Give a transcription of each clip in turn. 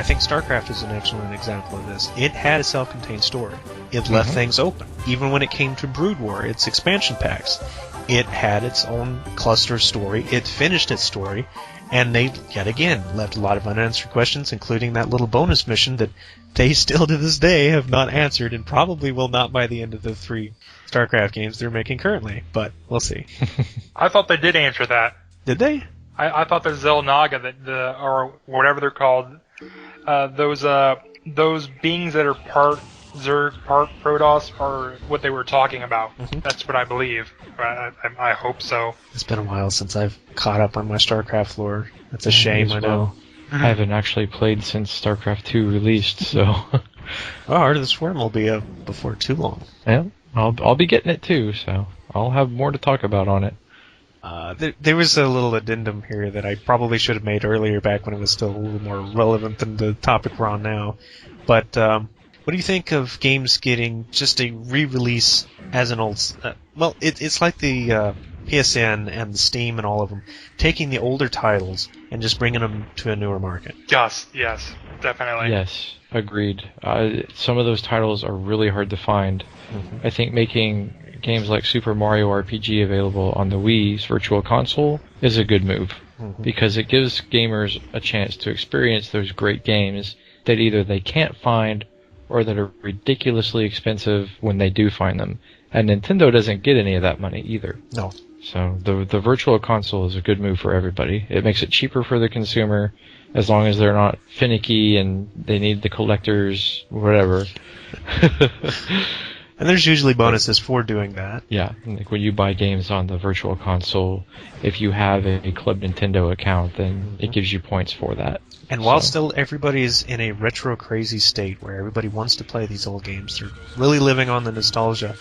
think StarCraft is an excellent example of this. It had a self-contained story. It left things open. Even when it came to Brood War, its expansion packs, it had its own cluster story. It finished its story, and they, yet again, left a lot of unanswered questions, including that little bonus mission that they still to this day have not answered, and probably will not by the end of the 3 StarCraft games they're making currently, but we'll see. I thought they did answer that. Did they? I thought the Xel'Naga, or whatever they're called, those beings that are part Zerg, part Protoss, are what they were talking about. That's what I believe. I hope so. It's been a while since I've caught up on my StarCraft lore. That's a shame, I know. I haven't actually played since StarCraft 2 released, so... Well, Heart of the Swarm will be up before too long. Yeah, I'll be getting it too, so I'll have more to talk about on it. There was a little addendum here that I probably should have made earlier, back when it was still a little more relevant than the topic we're on now. But what do you think of games getting just a re-release as an old... well, it's like the PSN and the Steam and all of them, taking the older titles and just bringing them to a newer market. Yes, definitely. Yes, agreed. Some of those titles are really hard to find. I think making games like Super Mario RPG available on the Wii's Virtual Console is a good move, because it gives gamers a chance to experience those great games that either they can't find or that are ridiculously expensive when they do find them. And Nintendo doesn't get any of that money either. No. So the Virtual Console is a good move for everybody. It makes it cheaper for the consumer, as long as they're not finicky and they need the collectors, whatever. And there's usually bonuses for doing that. Yeah, like when you buy games on the Virtual Console, if you have a Club Nintendo account, then it gives you points for that. And while still everybody's in a retro crazy state where everybody wants to play these old games, they're really living on the nostalgia,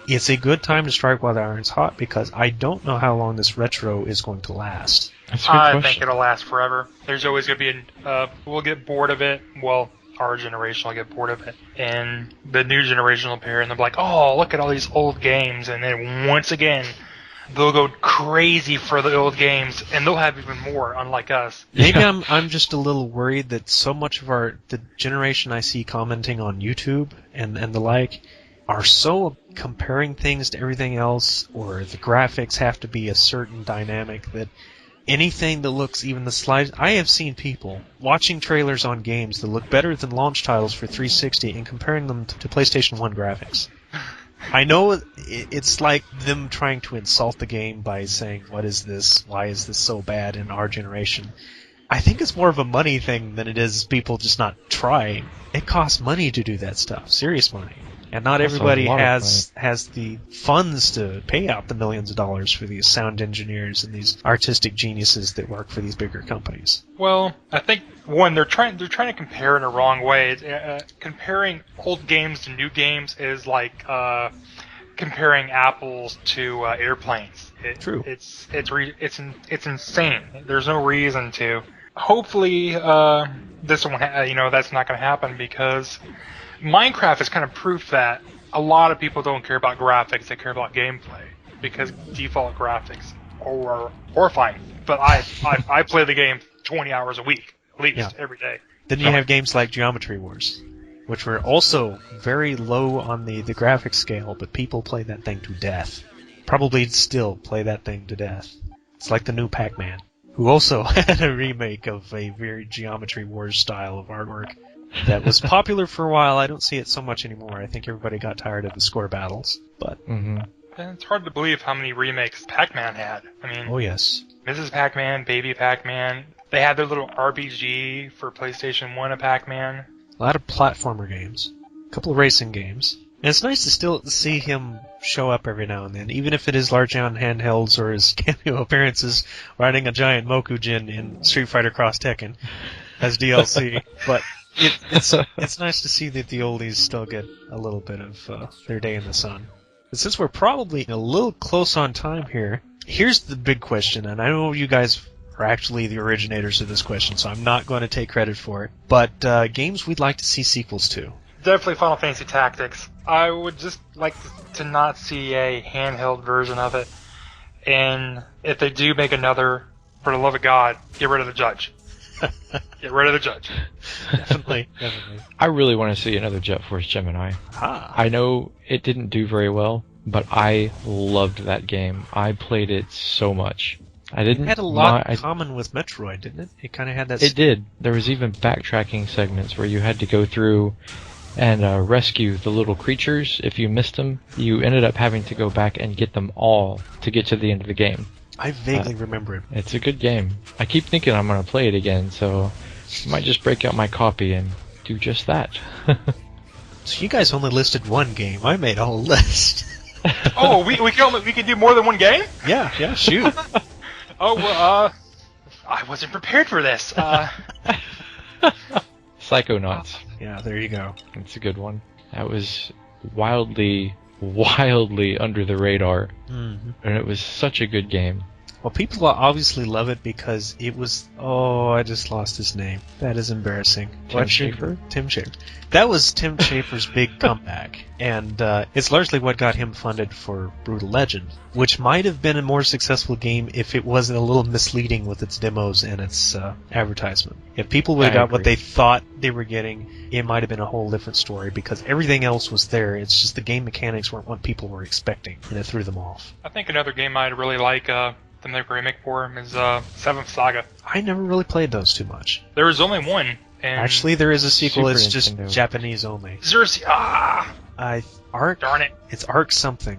it's a good time to strike while the iron's hot, because I don't know how long this retro is going to last. That's a good question. I think it'll last forever. There's always going to be we'll get bored of it. Well, our generation will get bored of it, and the new generation will appear and they'll be like, oh, look at all these old games, and then once again they'll go crazy for the old games, and they'll have even more, unlike us. Maybe I'm just a little worried that so much of the generation I see commenting on YouTube and the like are so comparing things to everything else, or the graphics have to be a certain dynamic, that anything that looks even the slightest... I have seen people watching trailers on games that look better than launch titles for 360 and comparing them to PlayStation 1 graphics. I know it's like them trying to insult the game by saying, what is this? Why is this so bad in our generation? I think it's more of a money thing than it is people just not trying. It costs money to do that stuff, serious money. And not everybody has the funds to pay out the millions of dollars for these sound engineers and these artistic geniuses that work for these bigger companies. Well, I think they're trying to compare in a wrong way. Comparing old games to new games is like comparing apples to airplanes. True. It's insane. There's no reason to. Hopefully, this one that's not going to happen, because Minecraft has kind of proof that a lot of people don't care about graphics, they care about gameplay, because default graphics are horrifying. But I play the game 20 hours a week, at least, every day. Then you have games like Geometry Wars, which were also very low on the graphics scale, but people play that thing to death. Probably still play that thing to death. It's like the new Pac-Man, who also had a remake of a very Geometry Wars style of artwork that was popular for a while. I don't see it so much anymore. I think everybody got tired of the score battles. But And it's hard to believe how many remakes Pac-Man had. I mean, oh yes, Mrs. Pac-Man, Baby Pac-Man. They had their little RPG for PlayStation 1 of Pac-Man. A lot of platformer games, a couple of racing games. And it's nice to still see him show up every now and then, even if it is largely on handhelds or his cameo appearances riding a giant Mokujin in Street Fighter Cross Tekken as DLC. But it's nice to see that the oldies still get a little bit of their day in the sun. But since we're probably a little close on time here, here's the big question, and I know you guys are actually the originators of this question, so I'm not going to take credit for it. But games we'd like to see sequels to. Definitely Final Fantasy Tactics. I would just like to not see a handheld version of it. And if they do make another, for the love of God, get rid of the judge. Get rid of the judge. Definitely. I really want to see another Jet Force Gemini. Ah. I know it didn't do very well, but I loved that game. I played it so much. I didn't. It had a lot in common with Metroid, didn't it? It kind of had that. It did. There was even backtracking segments where you had to go through and rescue the little creatures. If you missed them, you ended up having to go back and get them all to get to the end of the game. I vaguely remember it. It's a good game. I keep thinking I'm going to play it again, so I might just break out my copy and do just that. So you guys only listed one game. I made a whole list. Oh, we can do more than one game? Yeah, shoot. Oh, well, I wasn't prepared for this. Psychonauts. Yeah, there you go. It's a good one. That was wildly under the radar. Mm-hmm. And it was such a good game. Well, people obviously love it because it was... Oh, I just lost his name. That is embarrassing. Tim Schafer? Tim Schafer. That was Tim Schafer's big comeback. And it's largely what got him funded for Brutal Legend, which might have been a more successful game if it wasn't a little misleading with its demos and its advertisement. If people would have got what they thought they were getting, it might have been a whole different story because everything else was there. It's just the game mechanics weren't what people were expecting, and it threw them off. I think another game I'd really like them to remake for him is Seventh Saga. I never really played those too much. There is only one. And actually, there is a sequel. Super It's just Nintendo. Japanese only. Is there Arc? Darn it. It's Arc something.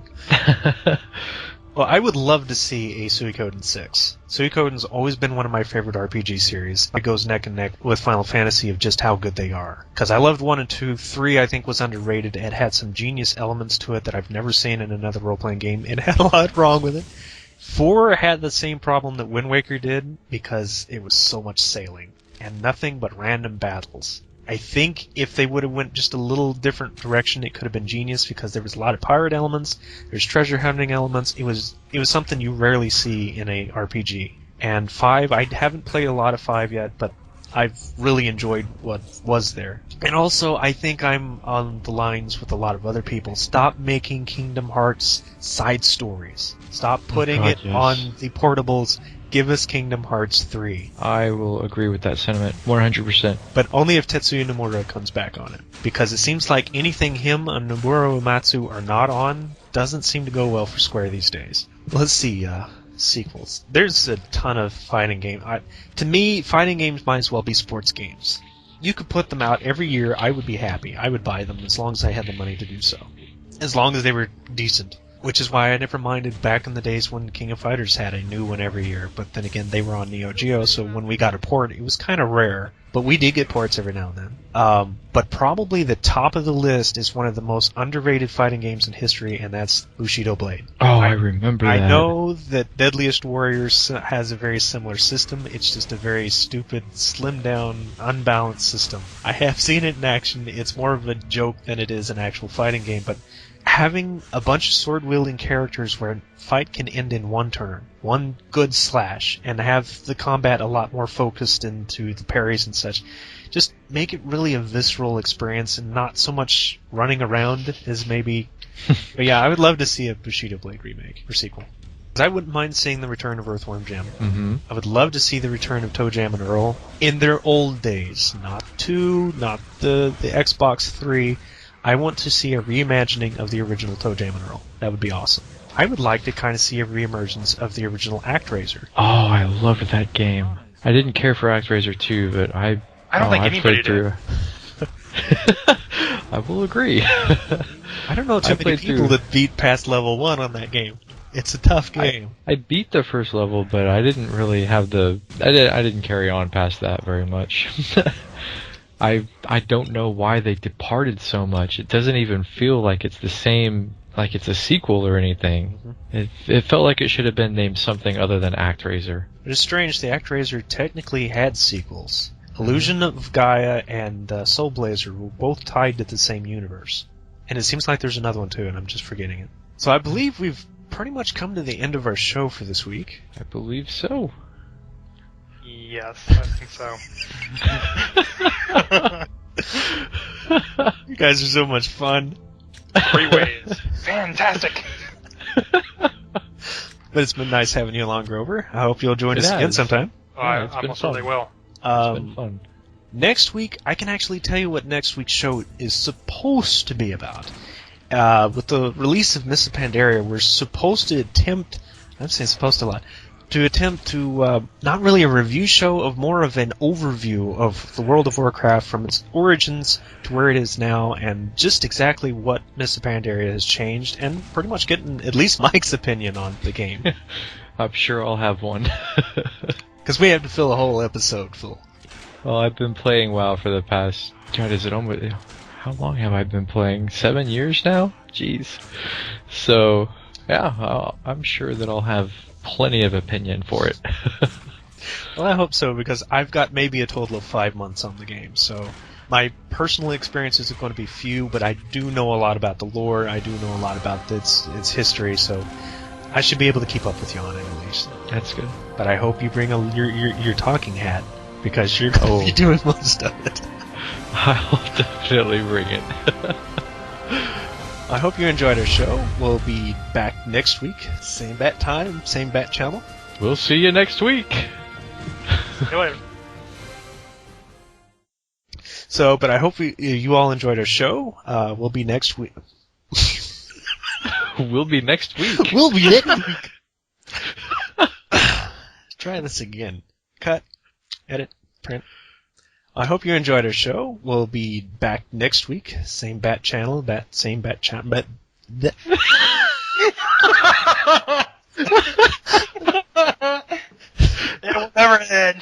Well, I would love to see a Suikoden 6. Suikoden's always been one of my favorite RPG series. It goes neck and neck with Final Fantasy of just how good they are. Because I loved 1 and 2. 3, I think, was underrated. It had some genius elements to it that I've never seen in another role-playing game. It had a lot wrong with it. 4 had the same problem that Wind Waker did, because it was so much sailing. And nothing but random battles. I think if they would have went just a little different direction, it could have been genius because there was a lot of pirate elements, there's treasure hunting elements. It was something you rarely see in a RPG. And 5, I haven't played a lot of 5 yet, but I've really enjoyed what was there. And also, I think I'm on the lines with a lot of other people. Stop making Kingdom Hearts side stories. Stop putting it on the portables. Give us Kingdom Hearts 3. I will agree with that sentiment 100%. But only if Tetsuya Nomura comes back on it. Because it seems like anything him and Nobuo Uematsu are not on doesn't seem to go well for Square these days. Let's see, sequels. There's a ton of fighting games. To me, fighting games might as well be sports games. You could put them out every year, I would be happy. I would buy them as long as I had the money to do so. As long as they were decent. Which is why I never minded back in the days when King of Fighters had a new one every year. But then again, they were on Neo Geo, so when we got a port, it was kind of rare. But we did get ports every now and then. But probably the top of the list is one of the most underrated fighting games in history, and that's Bushido Blade. Oh, I remember that. I know that Deadliest Warriors has a very similar system. It's just a very stupid, slimmed-down, unbalanced system. I have seen it in action. It's more of a joke than it is an actual fighting game, but having a bunch of sword-wielding characters where a fight can end in one turn, one good slash, and have the combat a lot more focused into the parries and such, just make it really a visceral experience and not so much running around as maybe... But yeah, I would love to see a Bushido Blade remake or sequel. I wouldn't mind seeing the return of Earthworm Jim. Mm-hmm. I would love to see the return of Toe Jam and Earl in their old days. Not 2, not the Xbox 3... I want to see a reimagining of the original Toe Jam and Earl. That would be awesome. I would like to kind of see a reemergence of the original ActRaiser. Oh, I loved that game. I didn't care for ActRaiser 2, but I don't think anybody did. I will agree. I don't know too many people that beat past level 1 on that game. It's a tough game. I beat the first level, but I didn't really have the... I didn't carry on past that very much. I don't know why they departed so much. It doesn't even feel like it's the same, like it's a sequel or anything. Mm-hmm. It felt like it should have been named something other than ActRaiser. It is strange, the ActRaiser technically had sequels. Illusion of Gaia and Soul Blazer were both tied to the same universe. And it seems like there's another one too, and I'm just forgetting it. So I believe we've pretty much come to the end of our show for this week. I believe so. Yes, I think so. You guys are so much fun. 3 ways. Fantastic. But it's been nice having you along, Grover. I hope you'll join us again sometime. I most certainly will. It's been fun. Next week, I can actually tell you what next week's show is supposed to be about. With the release of Mists of Pandaria, we're supposed to attempt, I'm saying supposed to a lot, to attempt to, not really a review show, of more of an overview of the World of Warcraft from its origins to where it is now, and just exactly what Mists of Pandaria has changed, and pretty much getting at least Mike's opinion on the game. I'm sure I'll have one. Because we have to fill a whole episode full. Well, I've been playing WoW for the past... God, is it almost... How long have I been playing? 7 years now? Jeez. So, yeah, I'm sure that I'll have plenty of opinion for it. Well, I hope so, because I've got maybe a total of 5 months on the game, so my personal experiences are going to be few, but I do know a lot about the lore, I do know a lot about its history, so I should be able to keep up with you on it at least. That's good. But I hope you bring your talking hat, because you're going to be doing most of it. I'll definitely bring it. I hope you enjoyed our show. We'll be back next week. Same bat time, same bat channel. We'll see you next week. See you later. So, but I hope you all enjoyed our show. We'll be next week. We'll be next week. We'll be next week. Try this again. Cut. Edit. Print. I hope you enjoyed our show. We'll be back next week. Same bat channel, same bat channel, but... It'll never end.